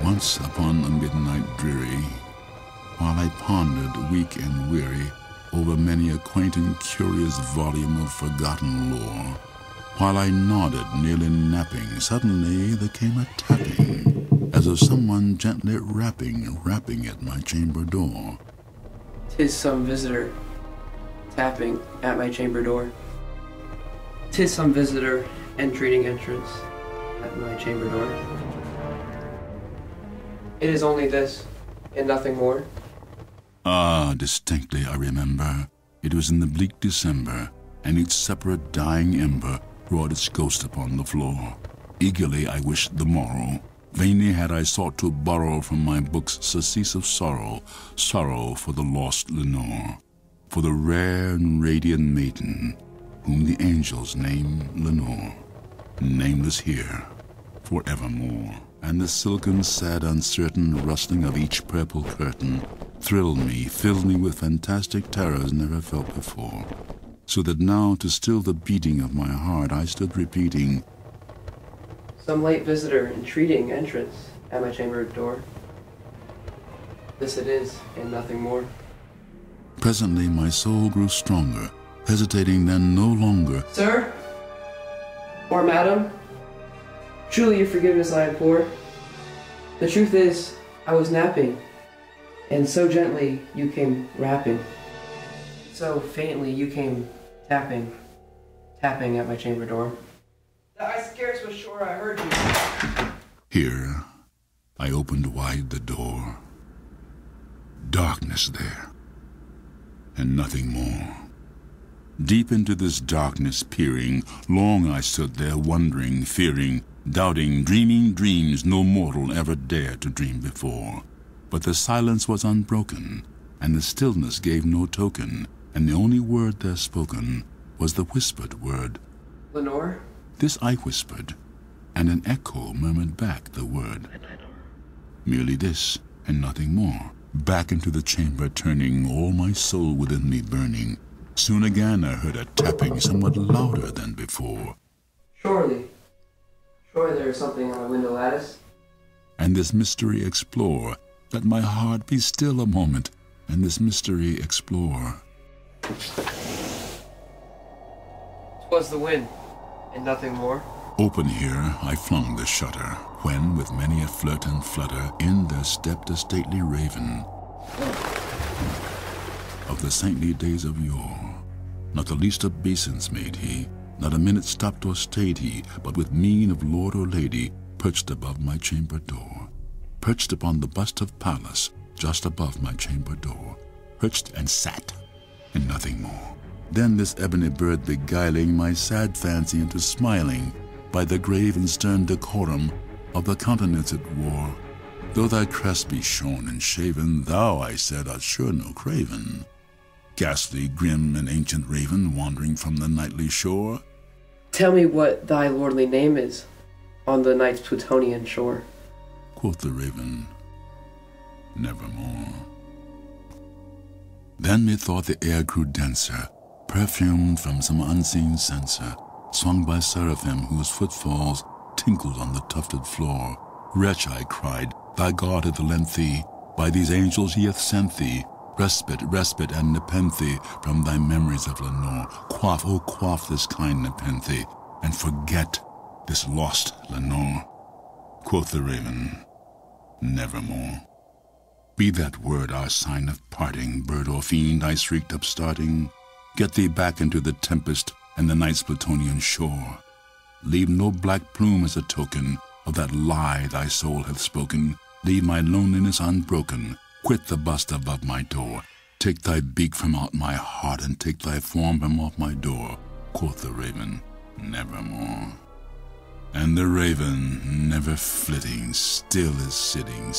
Once upon a midnight dreary, while I pondered weak and weary over many a quaint and curious volume of forgotten lore, while I nodded, nearly napping, suddenly there came a tapping, as of someone gently rapping at my chamber door. 'Tis some visitor tapping at my chamber door. 'Tis some visitor entreating entrance at my chamber door. It is only this, and nothing more. Ah, distinctly I remember. It was in the bleak December, and each separate dying ember wrought its ghost upon the floor. Eagerly I wished the morrow. Vainly had I sought to borrow from my books surcease of sorrow, sorrow for the lost Lenore, for the rare and radiant maiden whom the angels name Lenore, nameless here forevermore. And the silken, sad, uncertain rustling of each purple curtain thrilled me, filled me with fantastic terrors never felt before, so that now, to still the beating of my heart, I stood repeating, Some late visitor entreating entrance at my chamber door. This it is, and nothing more. Presently my soul grew stronger, hesitating then no longer. Sir? Or madam? Truly your forgiveness I implore. The truth is, I was napping, and so gently you came rapping. So faintly you came tapping at my chamber door, that I scarce was sure I heard you. Here I opened wide the door. Darkness there, and nothing more. Deep into this darkness peering, long I stood there wondering, fearing, doubting, dreaming dreams no mortal ever dared to dream before. But the silence was unbroken, and the stillness gave no token, and the only word there spoken was the whispered word, Lenore? This I whispered, and an echo murmured back the word. Merely this, and nothing more. Back into the chamber turning, all my soul within me burning. Soon again I heard a tapping somewhat louder than before. Surely there is something on the window lattice. And this mystery explore. Let my heart be still a moment, and this mystery explore. 'Twas the wind, and nothing more. Open here I flung the shutter, when with many a flirt and flutter in there stepped a stately raven of the saintly days of yore. Not the least obeisance made he, not a minute stopped or stayed he, but with mien of lord or lady perched above my chamber door, perched upon the bust of Pallas just above my chamber door, perched and sat, and nothing more. Then this ebony bird beguiling my sad fancy into smiling by the grave and stern decorum of the countenance it wore. Though thy crest be shorn and shaven, thou, I said, art sure no craven. Ghastly, grim, and ancient raven wandering from the nightly shore. Tell me what thy lordly name is on the night's Plutonian shore. Quoth the raven, nevermore. Then methought the air grew denser, perfumed from some unseen censer, swung by seraphim whose footfalls tinkled on the tufted floor. Wretch, I cried, thy God hath lent thee, by these angels he hath sent thee, respite, and nepenthe from thy memories of Lenore. Quaff, oh quaff this kind nepenthe, and forget this lost Lenore. Quoth the raven, nevermore. Be that word our sign of parting, bird or fiend, I shrieked upstarting. Get thee back into the tempest and the night's Plutonian shore. Leave no black plume as a token of that lie thy soul hath spoken. Leave my loneliness unbroken. Quit the bust above my door. Take thy beak from out my heart, and take thy form from off my door. Quoth the raven, nevermore. And the raven, never flitting, still is sitting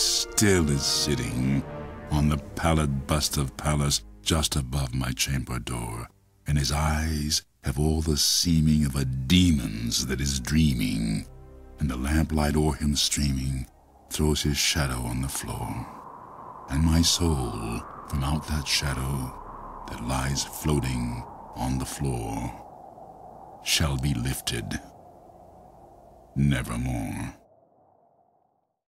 on the pallid bust of Pallas just above my chamber door, and his eyes have all the seeming of a demon's that is dreaming, and the lamplight o'er him streaming throws his shadow on the floor, and my soul from out that shadow that lies floating on the floor shall be lifted nevermore.